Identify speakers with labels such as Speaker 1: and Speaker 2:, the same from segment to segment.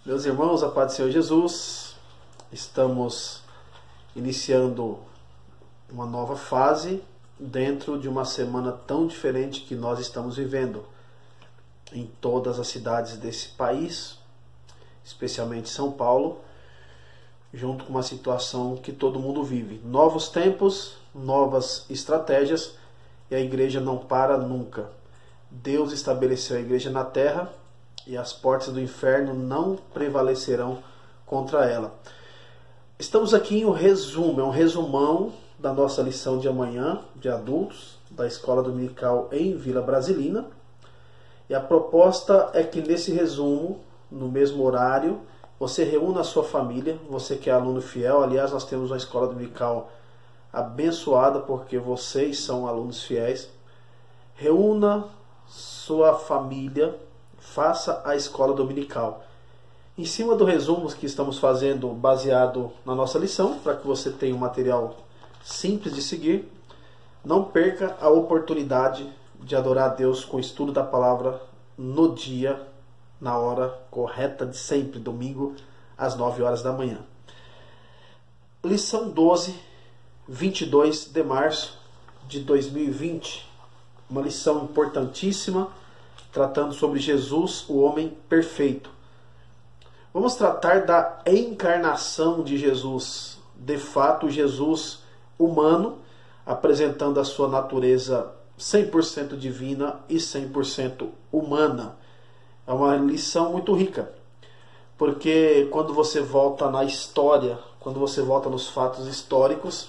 Speaker 1: Meus irmãos, a paz do Senhor Jesus, estamos iniciando uma nova fase dentro de uma semana tão diferente que nós estamos vivendo em todas as cidades desse país, especialmente São Paulo, junto com uma situação que todo mundo vive. Novos tempos, novas estratégias, e a igreja não para nunca. Deus estabeleceu a igreja na terra e as portas do inferno não prevalecerão contra ela. Estamos aqui em um resumo, um resumão da nossa lição de amanhã, de adultos, da Escola Dominical em Vila Brasilina. E a proposta é que nesse resumo, no mesmo horário, você reúna a sua família, você que é aluno fiel. Aliás, nós temos uma escola dominical abençoada porque vocês são alunos fiéis. Reúna sua família, faça a escola dominical. Em cima do resumo que estamos fazendo baseado na nossa lição, para que você tenha um material simples de seguir, não perca a oportunidade de adorar a Deus com o estudo da palavra no dia, na hora correta de sempre, domingo, às 9 horas da manhã. Lição 12, 22 de março de 2020. Uma lição importantíssima, tratando sobre Jesus, o homem perfeito. Vamos tratar da encarnação de Jesus. De fato, Jesus humano, apresentando a sua natureza 100% divina e 100% humana. É uma lição muito rica, porque quando você volta na história, quando você volta nos fatos históricos,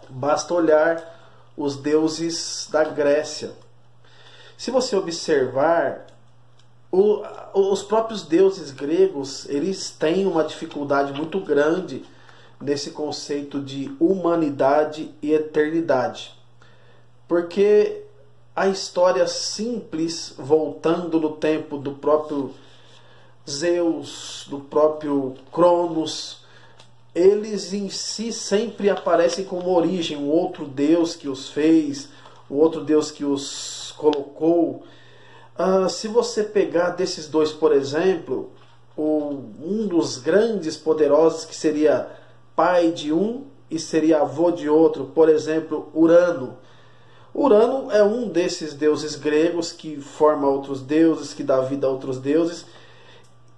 Speaker 1: basta olhar os deuses da Grécia. Se você observar, os próprios deuses gregos, eles têm uma dificuldade muito grande nesse conceito de humanidade e eternidade. Porque a história simples, voltando no tempo do próprio Zeus, do próprio Cronos, eles em si sempre aparecem como origem, um outro Deus que os fez, o outro Deus que os colocou. Se você pegar desses dois, por exemplo, um dos grandes poderosos que seria pai de um e seria avô de outro, por exemplo, Urano. Urano é um desses deuses gregos que forma outros deuses, que dá vida a outros deuses.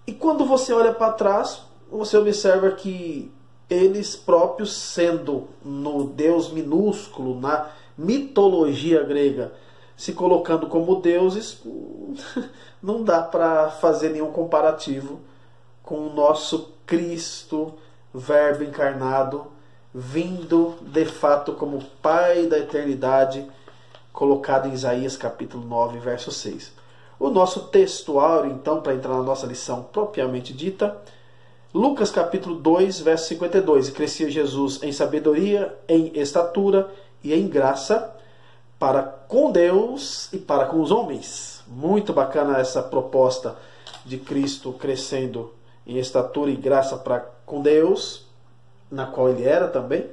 Speaker 1: E quando você olha para trás, você observa que eles próprios, sendo no Deus minúsculo, na mitologia grega, se colocando como deuses, não dá para fazer nenhum comparativo com o nosso Cristo, Verbo encarnado, vindo de fato como Pai da eternidade, colocado em Isaías capítulo 9, verso 6. O nosso textuário, então, para entrar na nossa lição propriamente dita, Lucas capítulo 2, verso 52. E crescia Jesus em sabedoria, em estatura e em graça, para com Deus e para com os homens. Muito bacana essa proposta de Cristo crescendo em estatura e graça para com Deus, na qual ele era também,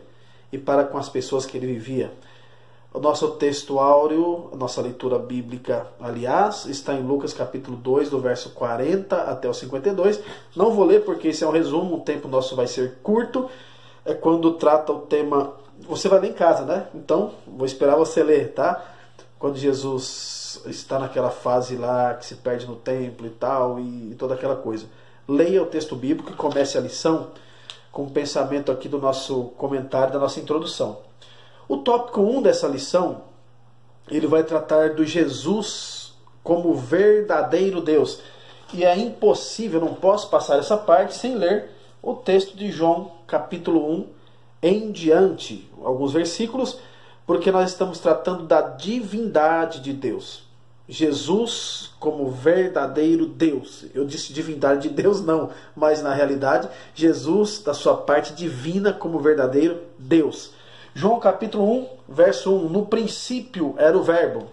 Speaker 1: e para com as pessoas que ele vivia. O nosso textuário, a nossa leitura bíblica, aliás, está em Lucas capítulo 2, do verso 40 até o 52. Não vou ler porque esse é um resumo, o tempo nosso vai ser curto. É quando trata o tema... Você vai ler em casa, né? Então, vou esperar você ler, tá? Quando Jesus está naquela fase lá, que se perde no templo e tal, e toda aquela coisa. Leia o texto bíblico e comece a lição com o pensamento aqui do nosso comentário, da nossa introdução. O tópico 1 dessa lição, ele vai tratar do Jesus como verdadeiro Deus. E é impossível, não posso passar essa parte sem ler o texto de João, capítulo 1, em diante, alguns versículos, porque nós estamos tratando da divindade de Deus. Jesus como verdadeiro Deus. Eu disse divindade de Deus não, mas na realidade, Jesus, da sua parte divina, como verdadeiro Deus. João capítulo 1, verso 1. No princípio era o verbo.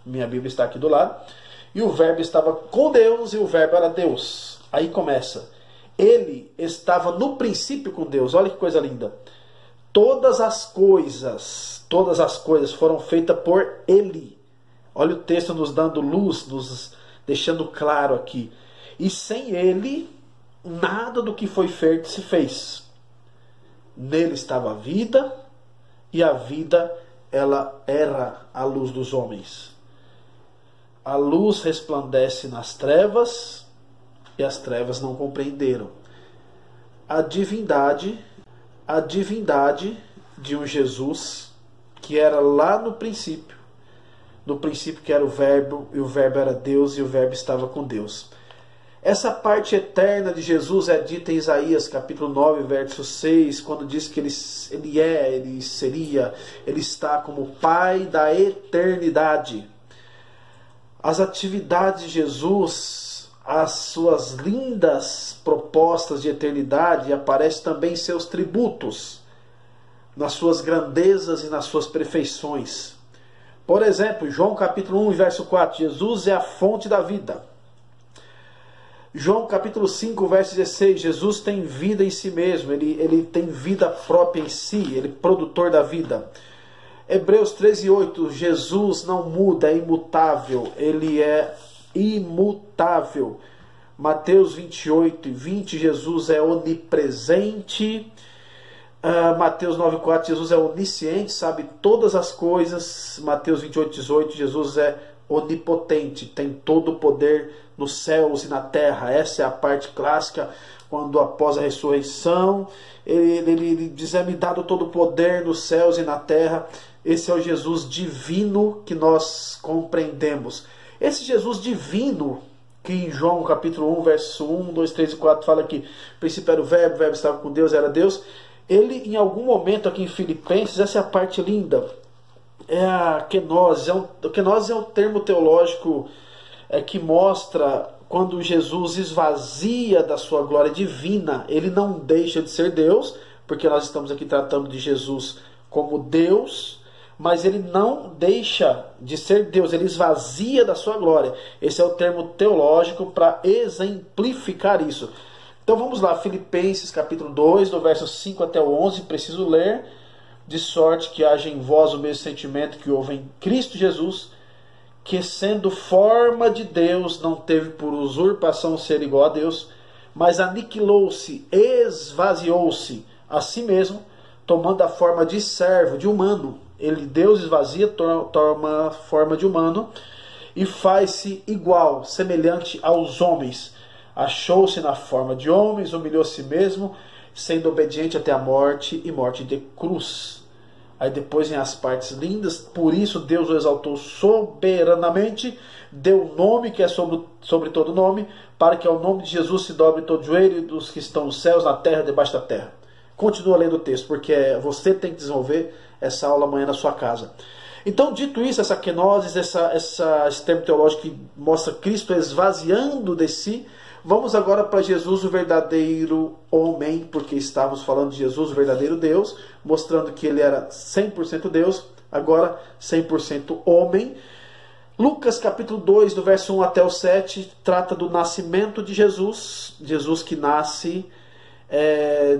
Speaker 1: Minha Bíblia está aqui do lado. E o verbo estava com Deus e o verbo era Deus. Aí começa. Ele estava no princípio com Deus. Olha que coisa linda. Todas as coisas foram feitas por Ele. Olha o texto nos dando luz, nos deixando claro aqui. E sem Ele, nada do que foi feito se fez. Nele estava a vida, e a vida, ela era a luz dos homens. A luz resplandece nas trevas, e as trevas não compreenderam. A divindade de um Jesus que era lá no princípio que era o Verbo, e o Verbo era Deus, e o Verbo estava com Deus. Essa parte eterna de Jesus é dita em Isaías capítulo 9, verso 6, quando diz que ele está como Pai da eternidade. As atividades de Jesus, as suas lindas propostas de eternidade, aparecem também em seus tributos, nas suas grandezas e nas suas perfeições. Por exemplo, João capítulo 1, verso 4, Jesus é a fonte da vida. João capítulo 5, verso 16, Jesus tem vida em si mesmo, ele tem vida própria em si, ele é produtor da vida. Hebreus 13, 8, Jesus não muda, é imutável, ele é imutável. Mateus 28 e 20, Jesus é onipresente. Mateus 9, 4, Jesus é onisciente, sabe todas as coisas. Mateus 28, 18, Jesus é onipotente, tem todo o poder nos céus e na terra. Essa é a parte clássica, quando após a ressurreição, ele diz, é-me dado todo o poder nos céus e na terra. Esse é o Jesus divino que nós compreendemos. Esse Jesus divino, que em João capítulo 1, verso 1, 2, 3 e 4 fala que o princípio era o Verbo estava com Deus, era Deus. Ele, em algum momento aqui em Filipenses, essa é a parte linda, é a kenose. O kenose é um termo teológico que mostra quando Jesus esvazia da sua glória divina. Ele não deixa de ser Deus, porque nós estamos aqui tratando de Jesus como Deus, mas ele não deixa de ser Deus, ele esvazia da sua glória. Esse é o termo teológico para exemplificar isso. Então vamos lá, Filipenses capítulo 2, do verso 5 até o 11, preciso ler. De sorte que haja em vós o mesmo sentimento que houve em Cristo Jesus, que sendo forma de Deus, não teve por usurpação ser igual a Deus, mas aniquilou-se, esvaziou-se a si mesmo, tomando a forma de servo, de humano. Ele, Deus, esvazia, toma a forma de humano e faz-se igual, semelhante aos homens. Achou-se na forma de homens, humilhou a si mesmo, sendo obediente até a morte e morte de cruz. Aí depois vem as partes lindas. Por isso Deus o exaltou soberanamente, deu o nome que é sobre todo nome, para que ao nome de Jesus se dobre todo joelho dos que estão nos céus, na terra, debaixo da terra. Continua lendo o texto, porque você tem que desenvolver essa aula amanhã na sua casa. Então, dito isso, essa kenosis, esse termo teológico que mostra Cristo esvaziando de si, vamos agora para Jesus, o verdadeiro homem, porque estávamos falando de Jesus, o verdadeiro Deus, mostrando que ele era 100% Deus, agora 100% homem. Lucas capítulo 2, do verso 1 até o 7, trata do nascimento de Jesus. Jesus que nasce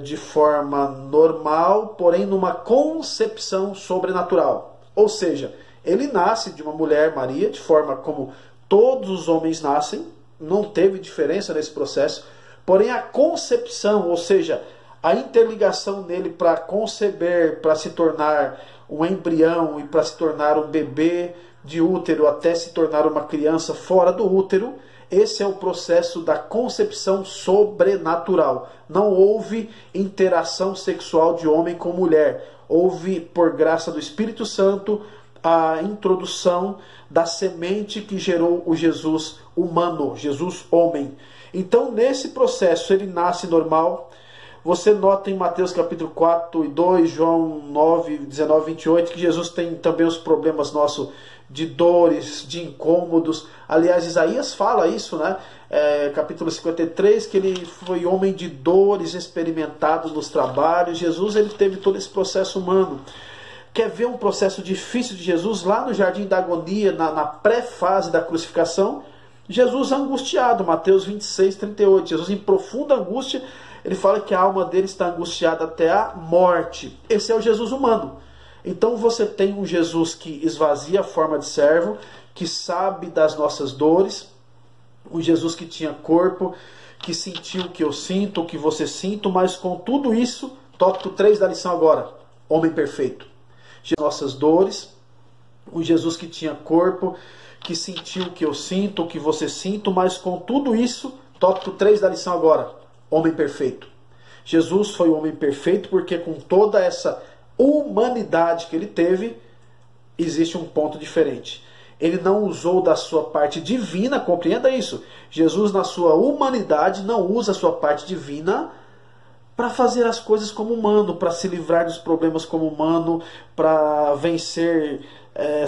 Speaker 1: de forma normal, porém numa concepção sobrenatural. Ou seja, ele nasce de uma mulher, Maria, de forma como todos os homens nascem, não teve diferença nesse processo, porém a concepção, ou seja, a interligação nele para conceber, para se tornar um embrião e para se tornar um bebê de útero até se tornar uma criança fora do útero, esse é o processo da concepção sobrenatural. Não houve interação sexual de homem com mulher. Houve, por graça do Espírito Santo, a introdução da semente que gerou o Jesus humano, Jesus homem. Então, nesse processo, ele nasce normal. Você nota em Mateus capítulo 4 e 2, João 9, 19, 28, que Jesus tem também os problemas nossos de dores, de incômodos. Aliás, Isaías fala isso, né? Capítulo 53, que ele foi homem de dores, experimentado nos trabalhos. Jesus, ele teve todo esse processo humano. Quer ver um processo difícil de Jesus? Lá no Jardim da Agonia, na pré-fase da crucificação, Jesus angustiado, Mateus 26, 38. Jesus em profunda angústia, ele fala que a alma dele está angustiada até a morte. Esse é o Jesus humano. Então você tem um Jesus que esvazia a forma de servo, que sabe das nossas dores, um Jesus que tinha corpo, que sentiu o que eu sinto, o que você sinto, mas com tudo isso, tópico 3 da lição agora, homem perfeito. Nossas dores, um Jesus que tinha corpo, que sentiu o que eu sinto, o que você sinto, mas com tudo isso, tópico 3 da lição agora, homem perfeito. Jesus foi o homem perfeito porque com toda essa humanidade que ele teve, existe um ponto diferente. Ele não usou da sua parte divina, compreenda isso. Jesus, na sua humanidade, não usa a sua parte divina para fazer as coisas como humano, para se livrar dos problemas como humano, para vencer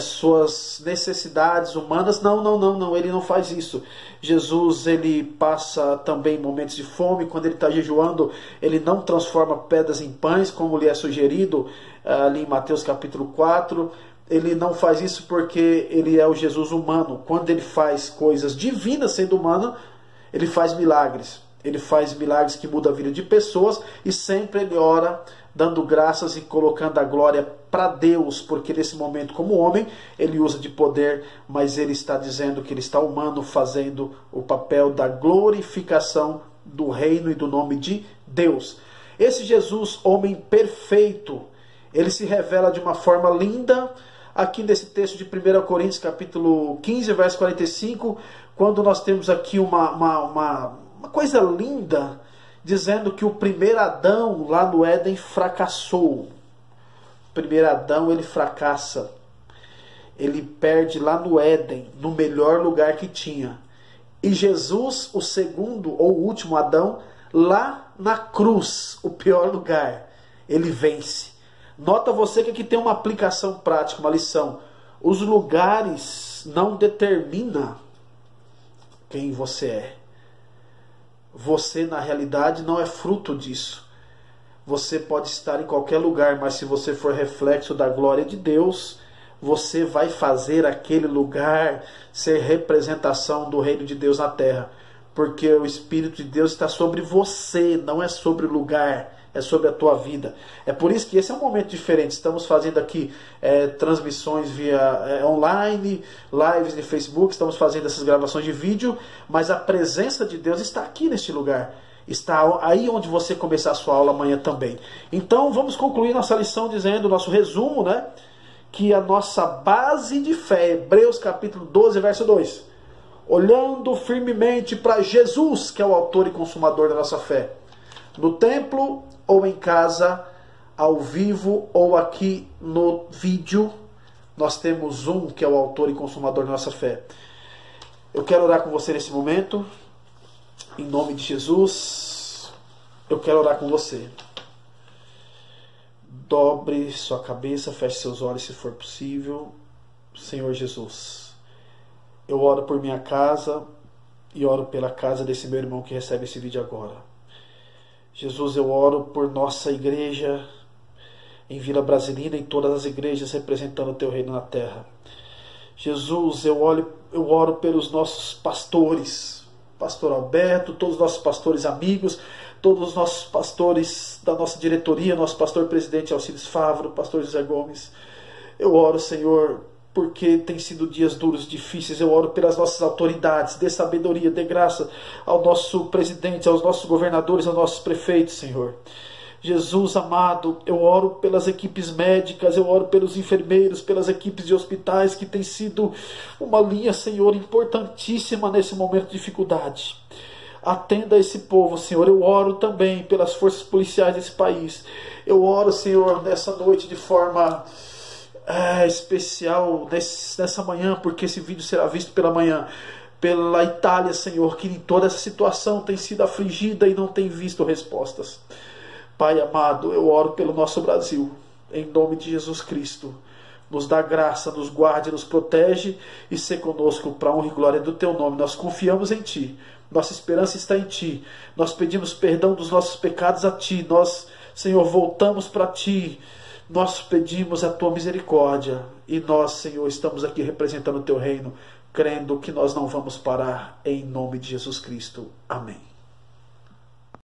Speaker 1: suas necessidades humanas. Não, ele não faz isso. Jesus, ele passa também momentos de fome. Quando ele está jejuando, ele não transforma pedras em pães, como lhe é sugerido ali em Mateus capítulo 4. Ele não faz isso porque ele é o Jesus humano. Quando ele faz coisas divinas sendo humano, ele faz milagres. Ele faz milagres que mudam a vida de pessoas e sempre ele ora dando graças e colocando a glória para Deus, porque nesse momento, como homem, ele usa de poder, mas ele está dizendo que ele está humano, fazendo o papel da glorificação do reino e do nome de Deus. Esse Jesus, homem perfeito, ele se revela de uma forma linda aqui nesse texto de 1 Coríntios, capítulo 15, verso 45, quando nós temos aqui uma coisa linda, dizendo que o primeiro Adão lá no Éden fracassou. O primeiro Adão, ele fracassa. Ele perde lá no Éden, no melhor lugar que tinha. E Jesus, o segundo ou último Adão, lá na cruz, o pior lugar, ele vence. Nota você que aqui tem uma aplicação prática, uma lição. Os lugares não determinam quem você é. Você, na realidade, não é fruto disso. Você pode estar em qualquer lugar, mas se você for reflexo da glória de Deus, você vai fazer aquele lugar ser representação do reino de Deus na terra. Porque o Espírito de Deus está sobre você, não é sobre o lugar, é sobre a tua vida. É por isso que esse é um momento diferente. Estamos fazendo aqui transmissões via online, lives de Facebook, estamos fazendo essas gravações de vídeo, mas a presença de Deus está aqui neste lugar. Está aí onde você começar a sua aula amanhã também. Então vamos concluir nossa lição dizendo, nosso resumo, né? Que a nossa base de fé, Hebreus capítulo 12, verso 2. Olhando firmemente para Jesus, que é o autor e consumador da nossa fé. No templo ou em casa, ao vivo ou aqui no vídeo, nós temos um que é o autor e consumador da nossa fé. Eu quero orar com você nesse momento, em nome de Jesus. Eu quero orar com você. Dobre sua cabeça, feche seus olhos se for possível. Senhor Jesus, eu oro por minha casa e oro pela casa desse meu irmão que recebe esse vídeo agora. Jesus, eu oro por nossa igreja em Vila Brasilina, em todas as igrejas representando o teu reino na terra. Jesus, eu oro pelos nossos pastores, pastor Alberto, todos os nossos pastores amigos, todos os nossos pastores da nossa diretoria, nosso pastor presidente Alcides Favro, pastor José Gomes. Eu oro, Senhor, porque tem sido dias duros, difíceis. Eu oro pelas nossas autoridades, dê sabedoria, dê graça ao nosso presidente, aos nossos governadores, aos nossos prefeitos, Senhor. Jesus amado, eu oro pelas equipes médicas, eu oro pelos enfermeiros, pelas equipes de hospitais, que tem sido uma linha, Senhor, importantíssima nesse momento de dificuldade. Atenda esse povo, Senhor. Eu oro também pelas forças policiais desse país. Eu oro, Senhor, nessa noite de forma especial, nessa manhã, porque esse vídeo será visto pela manhã, pela Itália, Senhor, que em toda essa situação tem sido afligida e não tem visto respostas. Pai amado, eu oro pelo nosso Brasil, em nome de Jesus Cristo. Nos dá graça, nos guarde, nos protege e se conosco para a honra e glória do teu nome. Nós confiamos em ti, nossa esperança está em ti. Nós pedimos perdão dos nossos pecados a ti. Nós, Senhor, voltamos para ti. Nós pedimos a tua misericórdia e nós, Senhor, estamos aqui representando o teu reino, crendo que nós não vamos parar, em nome de Jesus Cristo. Amém.